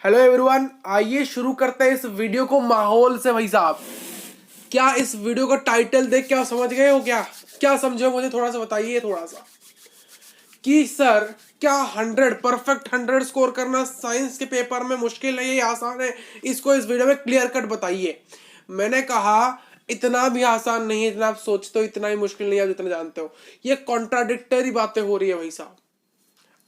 Hello everyone, आइए शुरू करते हैं इस वीडियो को माहौल से। भाई साहब, क्या इस वीडियो का टाइटल देख के आप समझ गए हो? क्या क्या समझे? मुझे थोड़ा सा बताइए थोड़ा सा कि सर क्या 100 परफेक्ट 100 स्कोर करना साइंस के पेपर में मुश्किल है या आसान है? इसको इस वीडियो में क्लियर कट बताइए। मैंने कहा इतना भी आसान नहीं है, इतना आप सोचते हो, इतना ही मुश्किल नहीं है आप जितना जानते हो। ये कॉन्ट्राडिक्टरी बातें हो रही है भाई साहब।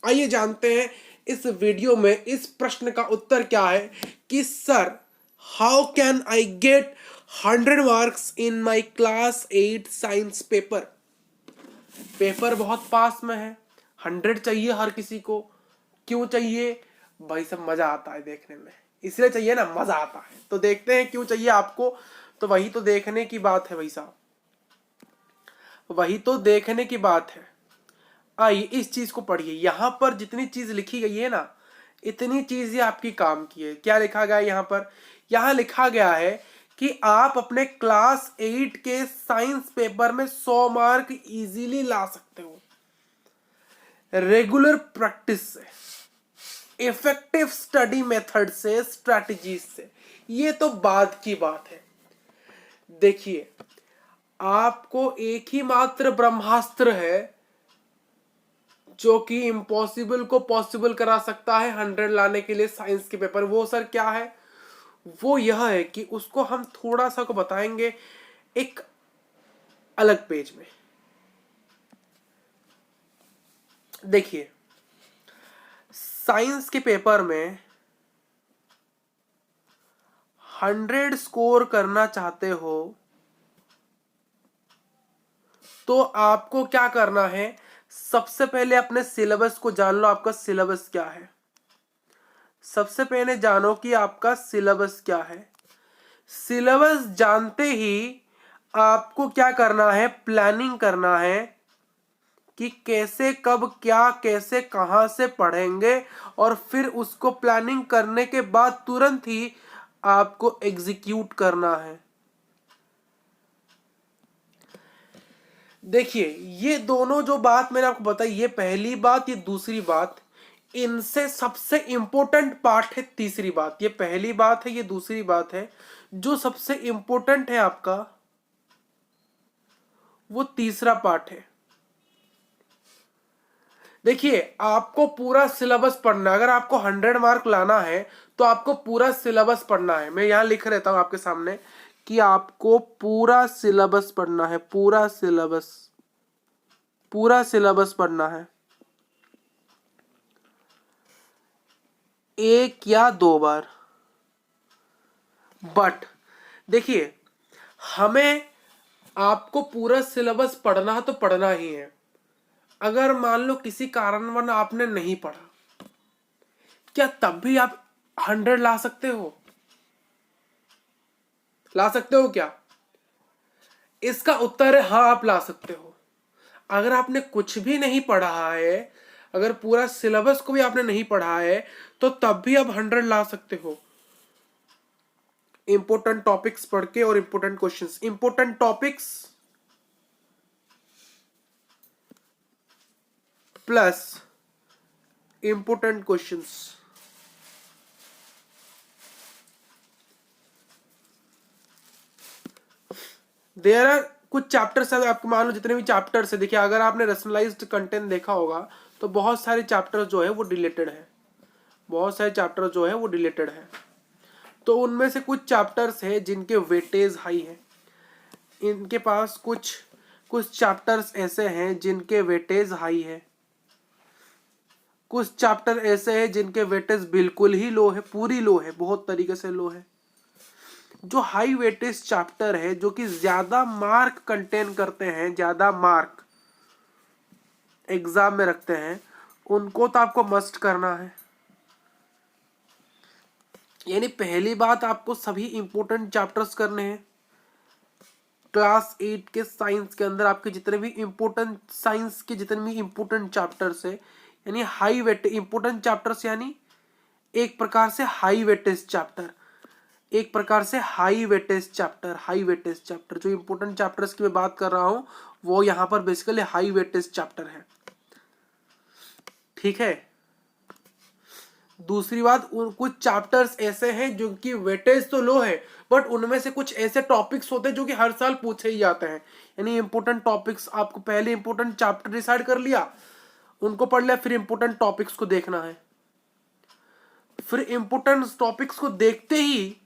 आइए जानते हैं इस वीडियो में इस प्रश्न का उत्तर क्या है कि sir how can I get 100 marks in my class 8 science paper. Paper बहुत पास में है, 100 चाहिए हर किसी को। क्यों चाहिए भाई? सब मजा आता है देखने में, इसलिए चाहिए ना, मजा आता है। तो देखते हैं क्यों चाहिए आपको। तो वही तो देखने की बात है भाई साहब, वही तो देखने की बात है। आइए इस चीज को पढ़िए। यहां पर जितनी चीज लिखी गई है ना, इतनी चीज ये आपकी काम की है। क्या लिखा गया है यहां पर? यहां लिखा गया है कि आप अपने क्लास 8 के साइंस पेपर में 100 मार्क इजीली ला सकते हो रेगुलर प्रैक्टिस से, इफेक्टिव स्टडी मेथड से, स्ट्रैटेजीज से। ये तो बाद की बात है। देखिए, आपको एक ही मात्र ब्रह्मास्त्र है जो कि इम्पॉसिबल को पॉसिबल करा सकता है 100 लाने के लिए साइंस के पेपर। वो सर क्या है? वो यह है कि उसको हम थोड़ा सा को बताएंगे एक अलग पेज में। देखिए, साइंस के पेपर में 100 स्कोर करना चाहते हो तो आपको क्या करना है? सबसे पहले अपने सिलेबस को जान लो। आपका सिलेबस क्या है? सबसे पहले जानो कि आपका सिलेबस क्या है। सिलेबस जानते ही आपको क्या करना है? प्लानिंग करना है कि कैसे, कब, क्या, कैसे, कहां से पढ़ेंगे। और फिर उसको प्लानिंग करने के बाद तुरंत ही आपको एग्जीक्यूट करना है। देखिए, ये दोनों जो बात मैंने आपको बताई, ये पहली बात, ये दूसरी बात, इनसे सबसे इंपॉर्टेंट पार्ट है तीसरी बात। ये पहली बात है, ये दूसरी बात है। जो सबसे इंपॉर्टेंट है आपका, वो तीसरा पार्ट है। देखिए, आपको पूरा सिलेबस पढ़ना है। अगर आपको 100 मार्क लाना है तो आपको पूरा सिलेबस पढ़ना है। मैं यहां लिख रहता हूं आपके सामने कि आपको पूरा सिलेबस पढ़ना है। पूरा सिलेबस, पूरा सिलेबस पढ़ना है, एक या दो बार। बट देखिए, हमें आपको पूरा सिलेबस पढ़ना है तो पढ़ना ही है। अगर मान लो किसी कारणवश आपने नहीं पढ़ा, क्या तब भी आप 100 ला सकते हो? ला सकते हो क्या? इसका उत्तर है हाँ, आप ला सकते हो। अगर आपने कुछ भी नहीं पढ़ा है, अगर पूरा सिलेबस को भी आपने नहीं पढ़ा है, तो तब भी आप 100 ला सकते हो। इंपोर्टेंट टॉपिक्स पढ़ के और important questions. Important topics plus important questions. There are कुछ चैप्टर्स है आपको, मान लो जितने भी चैप्टर्स है। देखिए, अगर आपने रैशनलाइज्ड कंटेंट देखा होगा तो बहुत सारे चैप्टर्स जो है वो डिलीटेड है। बहुत सारे चैप्टर्स जो है वो डिलीटेड है। तो उनमें से कुछ चैप्टर्स है जिनके वेटेज हाई है। इनके पास कुछ कुछ चैप्टर्स ऐसे हैं जिनके वेटेज हाई है। कुछ चैप्टर ऐसे हैं जिनके वेटेज बिल्कुल ही लो है, पूरी लो है, बहुत तरीके से लो है। जो हाई वेटेज चैप्टर है, जो कि ज्यादा मार्क कंटेन करते हैं, ज्यादा मार्क एग्जाम में रखते हैं, उनको तो आपको मस्ट करना है। यानी पहली बात, आपको सभी इंपॉर्टेंट चैप्टर्स करने हैं। क्लास 8 के साइंस के अंदर आपके जितने भी इंपॉर्टेंट साइंस के जितने भी इंपॉर्टेंट चैप्टर्स है, यानी हाई वेट इंपॉर्टेंट चैप्टर्स, यानी एक प्रकार से हाई वेटेज चैप्टर, एक प्रकार से high weightage chapter, high weightage chapter. जो इंपॉर्टेंट चैप्टर्स की मैं बात कर रहा हूं वो यहां पर बेसिकली हाई वेटेज चैप्टर है। ठीक है। दूसरी बात, कुछ चैप्टर्स ऐसे हैं जो कि वेटेज तो लो है, बट उनमें से कुछ ऐसे टॉपिक्स होते हैं जो कि हर साल पूछे ही जाते हैं। यानी इंपॉर्टेंट टॉपिक्स, आपको पहले इंपॉर्टेंट चैप्टर डिसाइड कर लिया, उनको पढ़ लिया, फिर इंपॉर्टेंट टॉपिक्स को देखना है। फिर इंपॉर्टेंट टॉपिक्स को देखते ही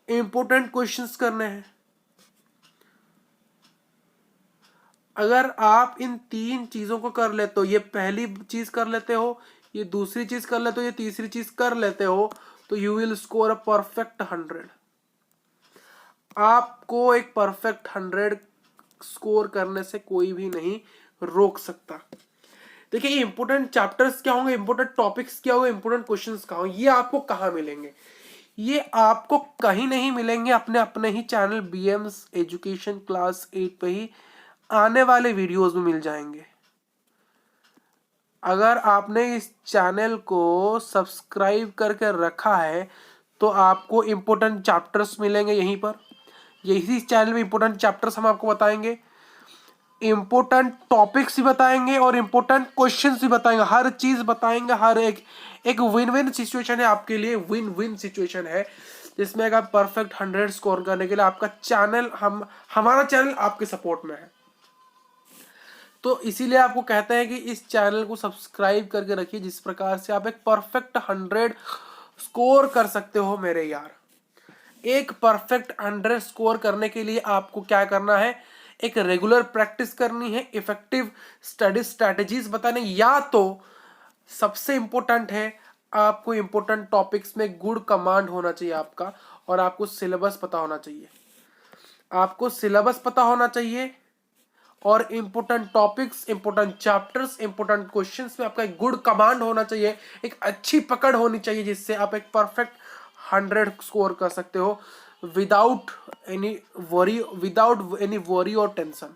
इंपॉर्टेंट क्वेश्चंस करने हैं। अगर आप इन 3 चीजों को कर लेते हो, ये पहली चीज कर लेते हो, ये दूसरी चीज कर लेते हो, ये तीसरी चीज कर लेते हो, तो you will score a perfect 100। आपको एक परफेक्ट 100 स्कोर करने से कोई भी नहीं रोक सकता। देखिए इंपॉर्टेंट चैप्टर्स क्या होंगे, इंपॉर्टेंट टॉपिक्स क्या होंगे, इंपॉर्टेंट क्वेश्चंस क्या होंगे, ये आपको कहाँ मिलेंगे? ये आपको कहीं नहीं मिलेंगे, अपने ही चैनल बीएम्स एजुकेशन क्लास 8 पे ही आने वाले वीडियोस में मिल जाएंगे। अगर आपने इस चैनल को सब्सक्राइब करके रखा है तो आपको इंपॉर्टेंट चैप्टर्स मिलेंगे यहीं पर। यही चैनल में इंपॉर्टेंट चैप्टर्स हम आपको बताएंगे, इंपॉर्टेंट टॉपिक्स भी बताएंगे और इंपॉर्टेंट क्वेश्चंस भी बताएंगे, हर चीज बताएंगे। हर एक विन विन सिचुएशन है आपके लिए, विन विन सिचुएशन है, जिसमें अगर परफेक्ट 100 स्कोर करने के लिए आपका चैनल, हमारा चैनल आपके सपोर्ट में है। तो इसीलिए आपको कहते हैं कि इस चैनल को सब्सक्राइब करके रखिए, जिस प्रकार से आप एक परफेक्ट 100 स्कोर कर सकते हो मेरे यार। एक परफेक्ट 100 स्कोर करने के लिए आपको क्या करना है, एक रेगुलर प्रैक्टिस करनी है, इफेक्टिव स्टडी स्ट्रेटजीज बताने, या तो सबसे इंपॉर्टेंट है आपको इंपॉर्टेंट टॉपिक्स में गुड कमांड होना चाहिए आपका, और आपको सिलेबस पता होना चाहिए। आपको सिलेबस पता होना चाहिए और important topics, important chapters, important questions में आपका एक गुड कमांड होना चाहिए, एक अच्छी पकड़ होनी चाहिए, जिससे आप एक परफेक्ट 100 स्कोर कर सकते हो without any worry, without any worry और टेंशन।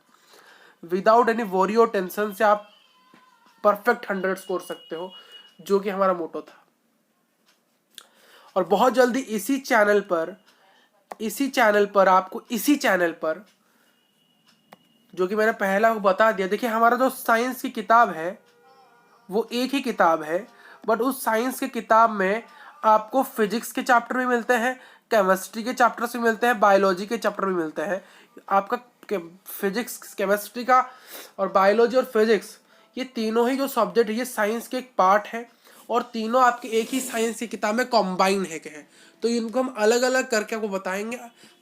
विदाउट एनी वरी और टेंशन से आप परफेक्ट 100 स्कोर सकते हो, जो कि हमारा मोटो था। और बहुत जल्दी इसी चैनल पर जो कि मैंने पहला बता दिया, देखिए हमारा जो साइंस की किताब है वो एक ही किताब है, बट उस साइंस की किताब में आपको फिजिक्स के चैप्टर भी मिलते हैं, केमिस्ट्री के चैप्टर्स भी मिलते हैं, बायोलॉजी के चैप्टर भी मिलते हैं। आपका फिजिक्स, केमिस्ट्री का और बायोलॉजी और फिजिक्स, ये तीनों ही जो सब्जेक्ट है ये साइंस के एक पार्ट है, और तीनों आपके एक ही साइंस की किताब में कॉम्बाइन है के हैं। तो इनको हम अलग अलग करके आपको बताएंगे।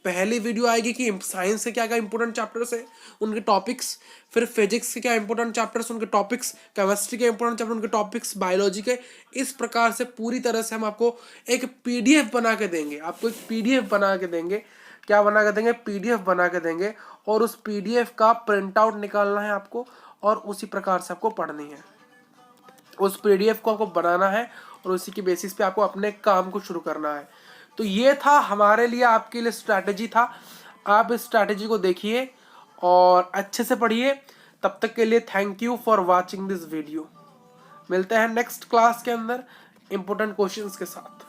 पहली वीडियो आएगी कि साइंस से क्या क्या इंपॉर्टेंट चैप्टर्स है, उनके टॉपिक्स, फिर फिजिक्स के क्या इंपॉर्टेंट चैप्टर्स, उनके टॉपिक्स, केमिस्ट्री के इंपॉर्टेंट चैप्टर, उनके टॉपिक्स, बायोलॉजी के। इस प्रकार से पूरी तरह से हम आपको एक पीडीएफ बना के देंगे, क्या बना के देंगे, पीडीएफ बना के देंगे, और उस पीडीएफ का प्रिंट आउट निकालना है आपको, और उसी प्रकार से आपको पढ़नी है। उस पीडीएफ को आपको बनाना है और उसी की बेसिस पे आपको अपने काम को शुरू करना है। तो ये था हमारे लिए, आपके लिए स्ट्रैटेजी था। आप इस स्ट्रैटेजी को देखिए और अच्छे से पढ़िए। तब तक के लिए thank you for watching this video. मिलते हैं नेक्स्ट क्लास के अंदर इंपॉर्टेंट क्वेश्चंस के साथ।